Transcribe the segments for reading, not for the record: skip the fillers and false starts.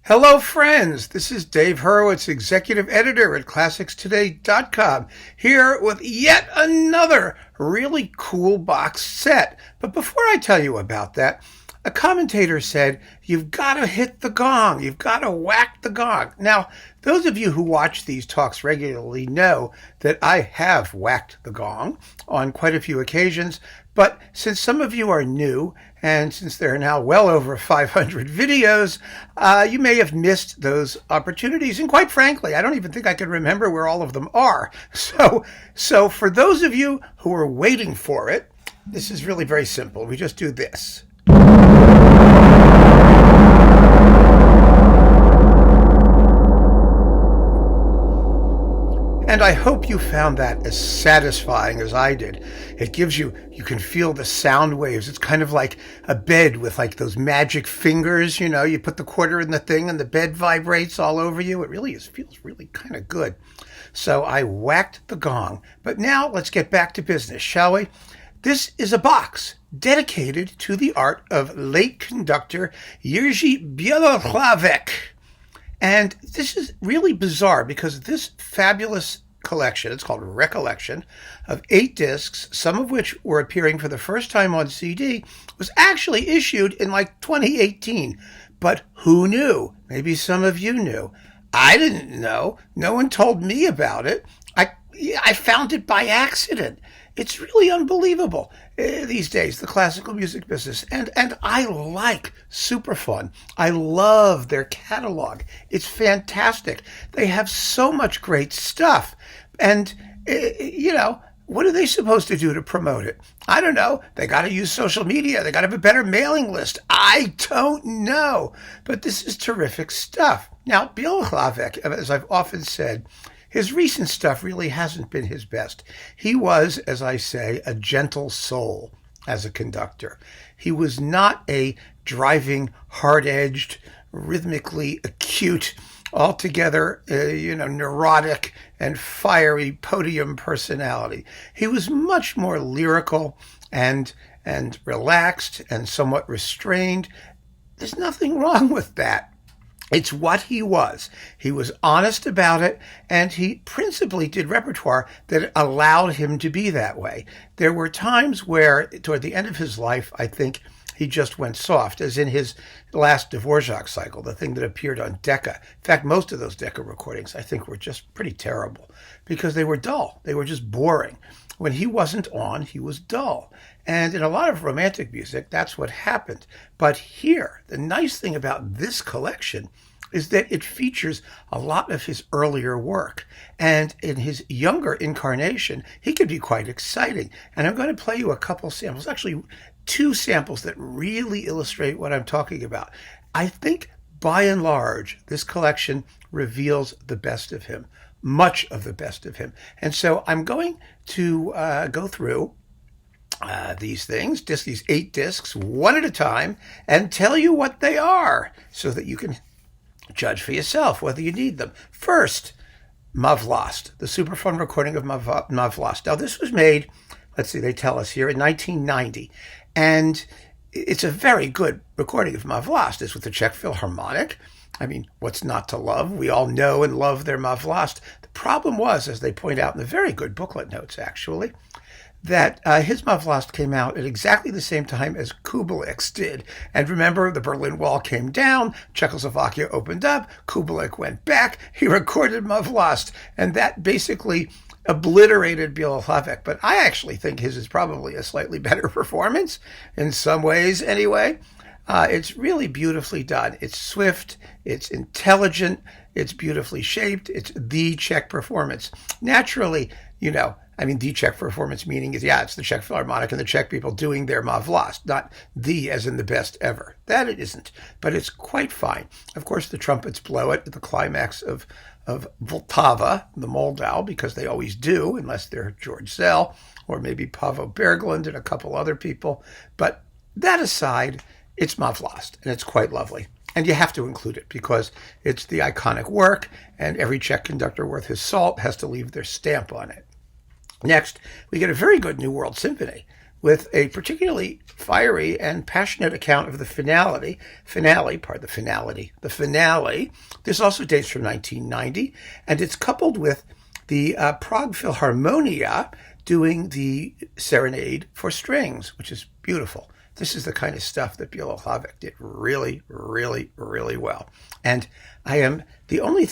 Hello, friends. This is Dave Hurwitz, executive editor at ClassicsToday.com, here with yet another really cool box set. But before I tell you about that, a commentator said, you've got to hit the gong. You've got to whack the gong. Now, those of you who watch these talks regularly know that I have whacked the gong on quite a few occasions. But since some of you are new, and since there are now well over 500 videos, you may have missed those opportunities. And quite frankly, I don't even think I can remember where all of them are. So for those of you who are waiting for it, this is really very simple. We just do this. And I hope you found that as satisfying as I did. It gives you can feel the sound waves. It's kind of like a bed with like those magic fingers, you put the quarter in the thing and the bed vibrates all over you. It really feels really kind of good. So I whacked the gong. But now let's get back to business, shall we? This is a box dedicated to the art of late conductor Jerzy Bělohlávek. And this is really bizarre because this fabulous collection, it's called Recollection, of 8 discs, some of which were appearing for the first time on CD, was actually issued in like 2018. But who knew? Maybe some of you knew. I didn't know. No one told me about it. I found it by accident. It's really unbelievable these days, the classical music business. And I like Supraphon. I love their catalog. It's fantastic. They have so much great stuff. And, what are they supposed to do to promote it? I don't know. They got to use social media. They got to have a better mailing list. I don't know. But this is terrific stuff. Now, Bělohlávek, as I've often said, his recent stuff really hasn't been his best. He was, as I say, a gentle soul as a conductor. He was not a driving, hard-edged, rhythmically acute, altogether, neurotic and fiery podium personality. He was much more lyrical and relaxed and somewhat restrained. There's nothing wrong with that. It's what he was. He was honest about it, and he principally did repertoire that allowed him to be that way. There were times where, toward the end of his life, I think he just went soft, as in his last Dvorak cycle, the thing that appeared on Decca. In fact, most of those Decca recordings, I think, were just pretty terrible because they were dull. They were just boring. When he wasn't on, he was dull. And in a lot of romantic music, that's what happened. But here, the nice thing about this collection is that it features a lot of his earlier work. And in his younger incarnation, he could be quite exciting. And I'm going to play you a couple samples, actually 2 samples that really illustrate what I'm talking about. I think, by and large, this collection reveals the best of him, much of the best of him. And so I'm going to go through these things, just these 8 discs, one at a time, and tell you what they are so that you can judge for yourself whether you need them. First, Mavlost, the Supraphon recording of Mavlost. Now, this was made, let's see, they tell us here, in 1990. And it's a very good recording of Mavlost. It's with the Czech Philharmonic. I mean, what's not to love? We all know and love their Mavlost. The problem was, as they point out in the very good booklet notes, actually, that his Mavlost came out at exactly the same time as Kubelik's did. And remember, the Berlin Wall came down, Czechoslovakia opened up, Kubelik went back, he recorded Mavlost, and that basically obliterated Bělohlávek. But I actually think his is probably a slightly better performance, in some ways anyway. It's really beautifully done. It's swift, it's intelligent, it's beautifully shaped, it's the Czech performance. Naturally, the Czech performance meaning is, it's the Czech Philharmonic and the Czech people doing their Mavlost, not the as in the best ever. That it isn't, but it's quite fine. Of course, the trumpets blow it at the climax of Vltava, the Moldau, because they always do, unless they're George Szell or maybe Pavel Berglund and a couple other people. But that aside, it's Mavlost, and it's quite lovely. And you have to include it because it's the iconic work, and every Czech conductor worth his salt has to leave their stamp on it. Next, we get a very good New World Symphony with a particularly fiery and passionate account of the finale. The finale. This also dates from 1990, and it's coupled with the Prague Philharmonia doing the Serenade for Strings, which is beautiful. This is the kind of stuff that Bělohlávek did really, really, really well. And the only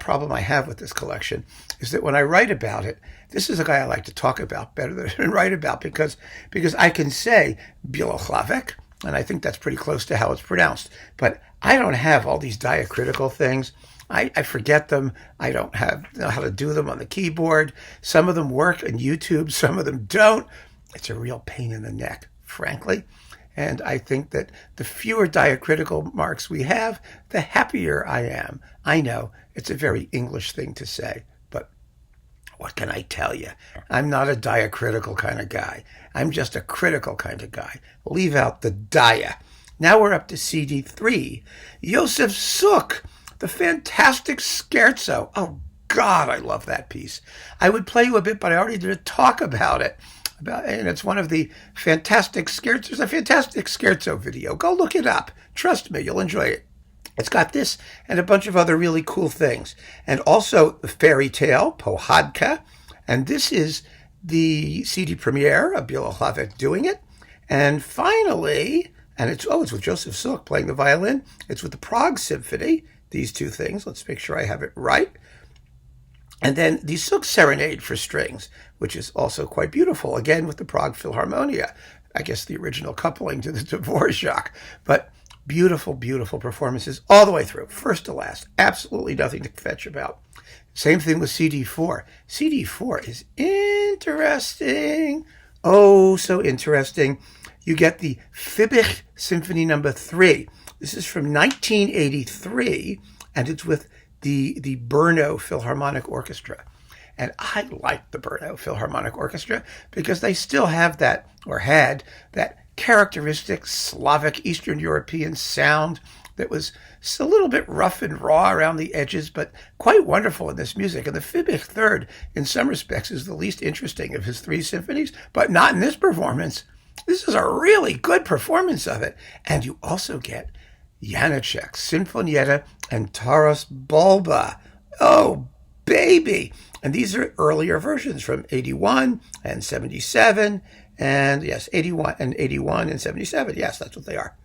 problem I have with this collection is that when I write about it, this is a guy I like to talk about better than write about because I can say Bělohlávek, and I think that's pretty close to how it's pronounced. But I don't have all these diacritical things. I forget them. I don't know how to do them on the keyboard. Some of them work on YouTube. Some of them don't. It's a real pain in the neck, frankly. And I think that the fewer diacritical marks we have, the happier I am. I know it's a very English thing to say, but what can I tell you? I'm not a diacritical kind of guy. I'm just a critical kind of guy. Leave out the dia. Now we're up to CD 3. Josef Suk, the fantastic Scherzo. Oh, God, I love that piece. I would play you a bit, but I already did a talk about it. And it's one of the fantastic Scherzos. There's a fantastic Scherzo video. Go look it up. Trust me, you'll enjoy it. It's got this and a bunch of other really cool things. And also the fairy tale, Pohádka. And this is the CD premiere of Bělohlávek doing it. And finally, and it's with Josef Suk playing the violin. It's with the Prague Symphony. These two things. Let's make sure I have it right. And then the Suk Serenade for Strings, which is also quite beautiful, again with the Prague Philharmonia. I guess the original coupling to the Dvorak. But beautiful, beautiful performances all the way through, first to last. Absolutely nothing to fetch about. Same thing with CD4. CD4 is interesting. Oh, so interesting. You get the Fibbich Symphony No. 3. This is from 1983, and it's with the Brno Philharmonic Orchestra. And I like the Brno Philharmonic Orchestra because they still have that, or had, that characteristic Slavic Eastern European sound that was a little bit rough and raw around the edges, but quite wonderful in this music. And the Fibbich Third, in some respects, is the least interesting of his three symphonies, but not in this performance. This is a really good performance of it. And you also get Janacek, Sinfonietta, and Taras Bulba. Oh, baby! And these are earlier versions from 81 and 77, and yes, 81 and 77. Yes, that's what they are.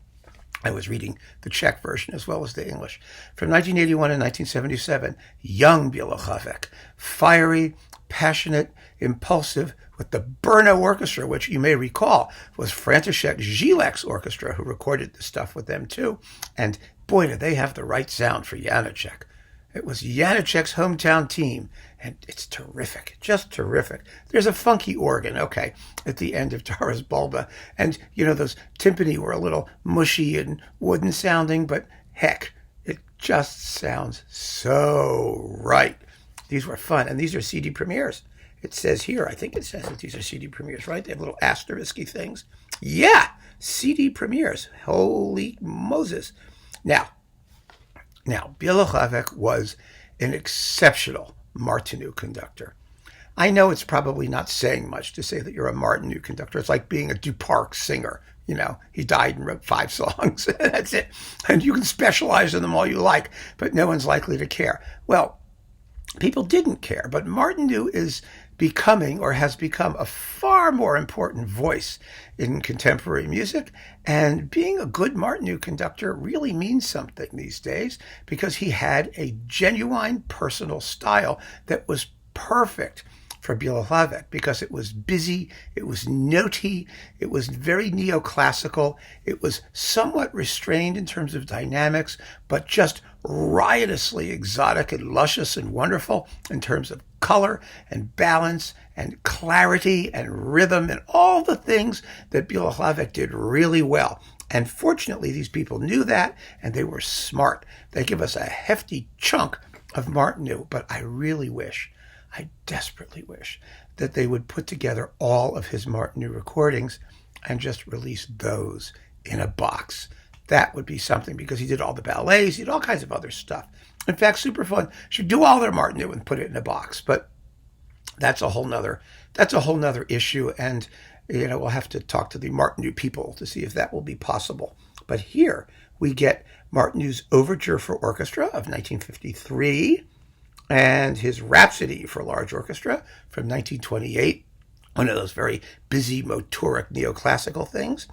I was reading the Czech version as well as the English. From 1981 and 1977, young Bělohlávek, fiery, passionate, impulsive, with the Brno Orchestra, which you may recall was František Žilek's orchestra, who recorded the stuff with them too. And boy, did they have the right sound for Janacek. It was Janacek's hometown team, and it's terrific, just terrific. There's a funky organ, okay, at the end of Taras Bulba, and those timpani were a little mushy and wooden sounding, but heck, it just sounds so right. These were fun, and these are CD premieres. It says here, I think it says that these are CD premieres, right? They have little asterisky things. Yeah, CD premieres. Holy Moses. Now, Bělohlávek was an exceptional Martinu conductor. I know it's probably not saying much to say that you're a Martinu conductor. It's like being a Duparc singer. He died and wrote 5 songs. That's it. And you can specialize in them all you like, but no one's likely to care. Well, people didn't care, but Martinu is becoming, or has become, a far more important voice in contemporary music. And being a good Martinu conductor really means something these days, because he had a genuine personal style that was perfect for Bělohlávek, because it was busy, it was notey, it was very neoclassical, it was somewhat restrained in terms of dynamics, but just riotously exotic and luscious and wonderful in terms of color and balance and clarity and rhythm and all the things that Bělohlávek did really well. And fortunately, these people knew that, and they were smart. They give us a hefty chunk of Martinu, but I desperately wish that they would put together all of his Martinu recordings and just release those in a box. That would be something, because he did all the ballets, he did all kinds of other stuff. In fact, Supraphon should do all their Martinu and put it in a box, but that's a whole nother issue. And we'll have to talk to the Martineau people to see if that will be possible. But here we get Martineau's Overture for Orchestra of 1953 and his Rhapsody for Large Orchestra from 1928, one of those very busy, motoric, neoclassical things.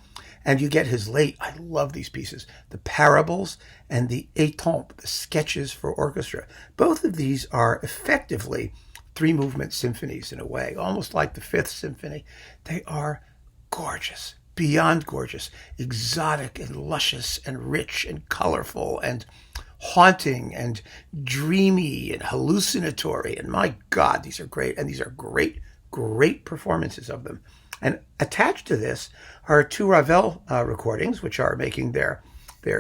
And you get his late, I love these pieces, the Parables and the Étampes, the Sketches for Orchestra. Both of these are effectively three-movement symphonies in a way, almost like the Fifth Symphony. They are gorgeous, beyond gorgeous, exotic and luscious and rich and colorful and haunting and dreamy and hallucinatory. And my God, these are great. And these are great, great performances of them. And attached to this are two Ravel recordings, which are making their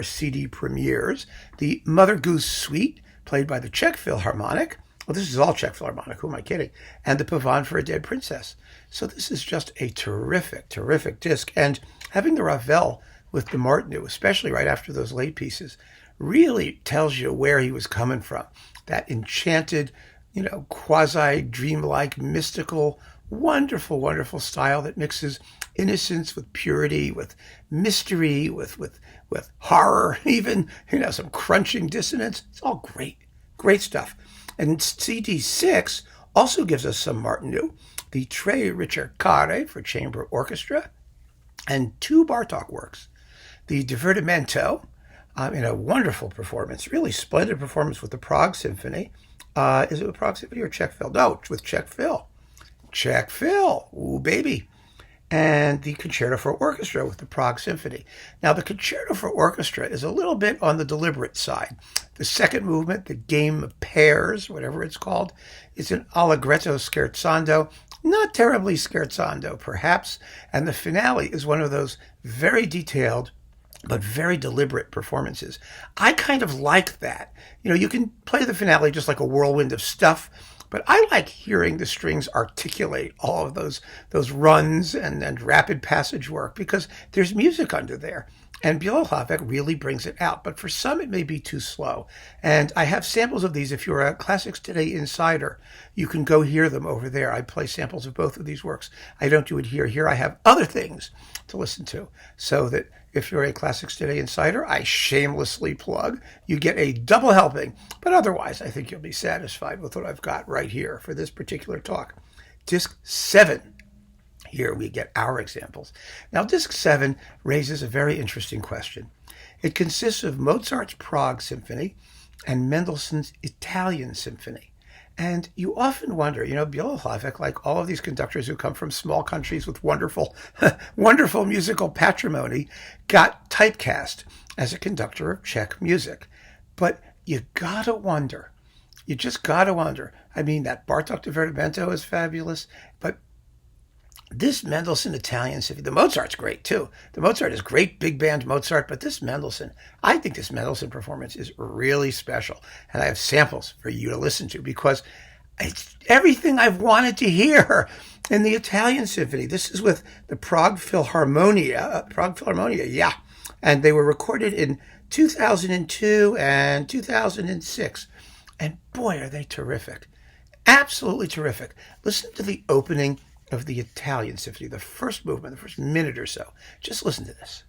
CD premieres. The Mother Goose Suite, played by the Czech Philharmonic. Well, this is all Czech Philharmonic, who am I kidding? And the Pavane for a Dead Princess. So this is just a terrific, terrific disc. And having the Ravel with the Martineau, especially right after those late pieces, really tells you where he was coming from. That enchanted, quasi-dreamlike, mystical, wonderful, wonderful style that mixes innocence with purity, with mystery, with horror, even, some crunching dissonance. It's all great, great stuff. And CD 6 also gives us some Martineau, the Tre Ricercare for chamber orchestra, and two Bartók works. The Divertimento, in a wonderful performance, really splendid performance with the Prague Symphony. Is it with Prague Symphony or Czech Phil? No, with Czech Phil. Czech Phil, ooh baby. And the Concerto for Orchestra with the Prague Symphony. Now, the Concerto for Orchestra is a little bit on the deliberate side. The second movement, the Game of Pairs, whatever it's called, is an allegretto scherzando, not terribly scherzando, perhaps. And the finale is one of those very detailed but very deliberate performances. I kind of like that. You can play the finale just like a whirlwind of stuff, but I like hearing the strings articulate all of those runs and rapid passage work because there's music under there. And Bělohlávek really brings it out. But for some, it may be too slow. And I have samples of these. If you're a Classics Today insider, you can go hear them over there. I play samples of both of these works. I don't do it here. Here I have other things to listen to. So that if you're a Classics Today insider, I shamelessly plug. You get a double helping. But otherwise, I think you'll be satisfied with what I've got right here for this particular talk. Disc 7. Here we get our examples. Now, Disc 7 raises a very interesting question. It consists of Mozart's Prague Symphony and Mendelssohn's Italian Symphony. And you often wonder, Bělohlávek, like all of these conductors who come from small countries with wonderful, wonderful musical patrimony, got typecast as a conductor of Czech music. But you gotta wonder. You just gotta wonder. I mean, that Bartók Divertimento is fabulous, but this Mendelssohn Italian Symphony, the Mozart's great too. The Mozart is great, big band Mozart, but this Mendelssohn, I think this Mendelssohn performance is really special. And I have samples for you to listen to because it's everything I've wanted to hear in the Italian Symphony. This is with the Prague Philharmonia, yeah. And they were recorded in 2002 and 2006. And boy, are they terrific. Absolutely terrific. Listen to the opening of the Italian Symphony, the first movement, the first minute or so. Just listen to this.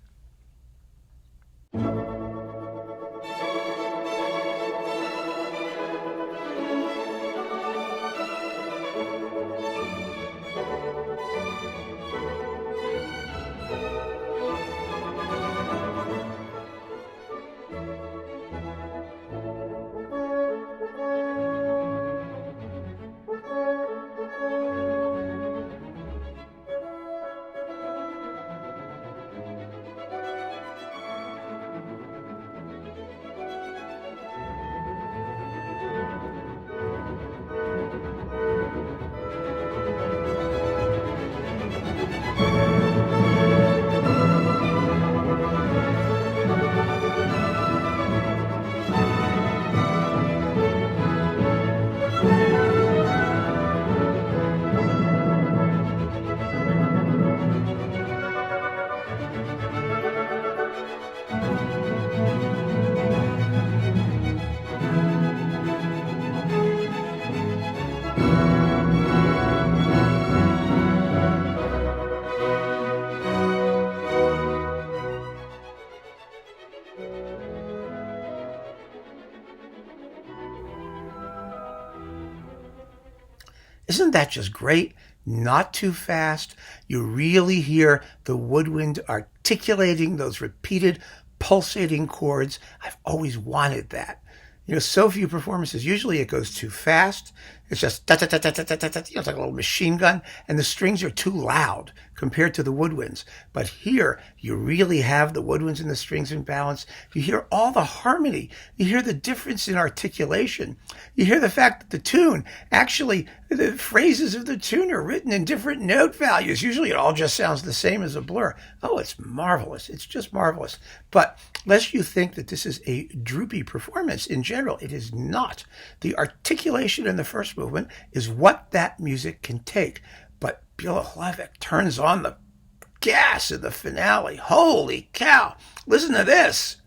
Isn't that just great? Not too fast. You really hear the woodwind articulating those repeated pulsating chords. I've always wanted that. So few performances. Usually it goes too fast. It's just da da da da da da da. It's like a little machine gun, and the strings are too loud compared to the woodwinds. But here, you really have the woodwinds and the strings in balance. You hear all the harmony. You hear the difference in articulation. You hear the fact that the tune, actually, the phrases of the tune are written in different note values. Usually it all just sounds the same as a blur. Oh, it's marvelous. It's just marvelous. But lest you think that this is a droopy performance in general, it is not. The articulation in the first movement is what that music can take. But Bělohlávek turns on the gas in the finale. Holy cow. Listen to this.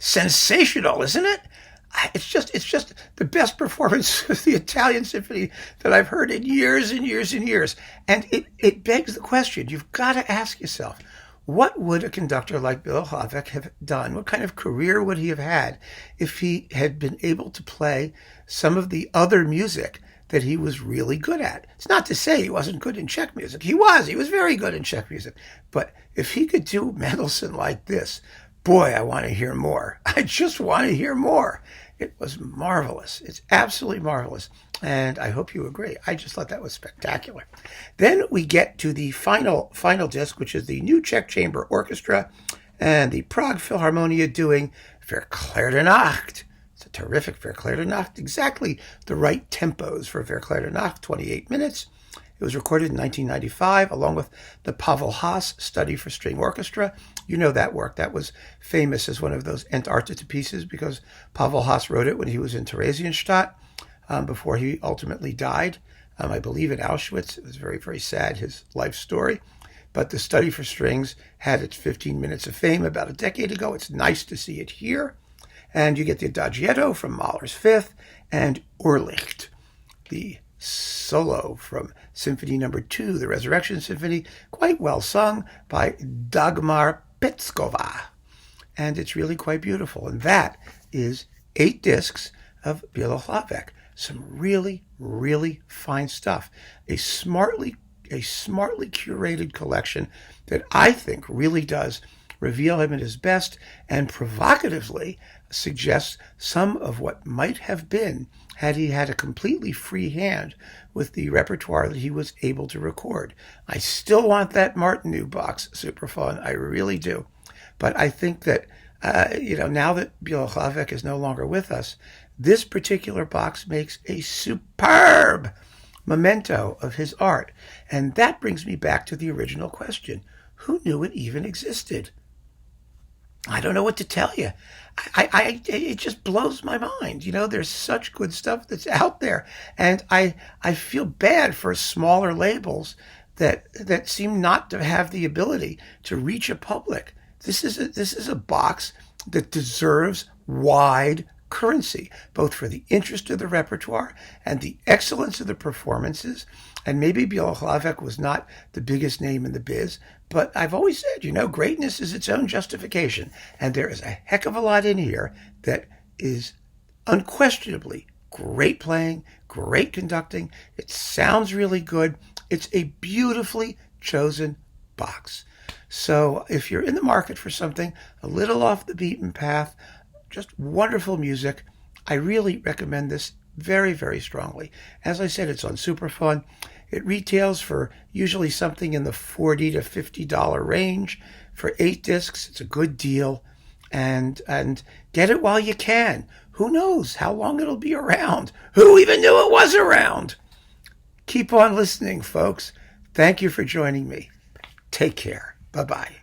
Sensational, isn't it? It's just the best performance of the Italian symphony that I've heard in years and years and years. And it begs the question. You've got to ask yourself, what would a conductor like Bělohlávek have done? What kind of career would he have had if he had been able to play some of the other music that he was really good at? It's not to say he wasn't good in Czech music. He was very good in Czech music. But if he could do Mendelssohn like this, boy, I want to hear more. I just want to hear more. It was marvelous. It's absolutely marvelous. And I hope you agree. I just thought that was spectacular. Then we get to the final disc, which is the New Czech Chamber Orchestra and the Prague Philharmonia doing Verklärte Nacht. It's a terrific Verklärte Nacht. Exactly the right tempos for Verklärte Nacht, 28 minutes. It was recorded in 1995, along with the Pavel Haas Study for String Orchestra. You know that work. That was famous as one of those Entartete pieces because Pavel Haas wrote it when he was in Theresienstadt before he ultimately died, I believe in Auschwitz. It was very, very sad, his life story. But the Study for Strings had its 15 minutes of fame about a decade ago. It's nice to see it here. And you get the Adagietto from Mahler's Fifth and Urlicht, the solo from Symphony No. 2, the Resurrection Symphony, quite well sung by Dagmar Petskova. And it's really quite beautiful. And that is 8 discs of Bělohlávek. Some really, really fine stuff. A smartly curated collection that I think really does reveal him at his best and provocatively suggests some of what might have been had he had a completely free hand with the repertoire that he was able to record. I still want that Martinu box, Supraphon. I really do. But I think that, now that Bělohlávek is no longer with us, this particular box makes a superb memento of his art. And that brings me back to the original question. Who knew it even existed? I don't know what to tell you. It just blows my mind. There's such good stuff that's out there. And I feel bad for smaller labels that seem not to have the ability to reach a public. This is a box that deserves wide currency, both for the interest of the repertoire and the excellence of the performances. And maybe Bělohlávek was not the biggest name in the biz, but I've always said, greatness is its own justification. And there is a heck of a lot in here that is unquestionably great playing, great conducting. It sounds really good. It's a beautifully chosen box. So if you're in the market for something a little off the beaten path, just wonderful music, I really recommend this very, very strongly. As I said, it's on Supraphon. It retails for usually something in the $40 to $50 range. For 8 discs, it's a good deal. And get it while you can. Who knows how long it'll be around? Who even knew it was around? Keep on listening, folks. Thank you for joining me. Take care. Bye-bye.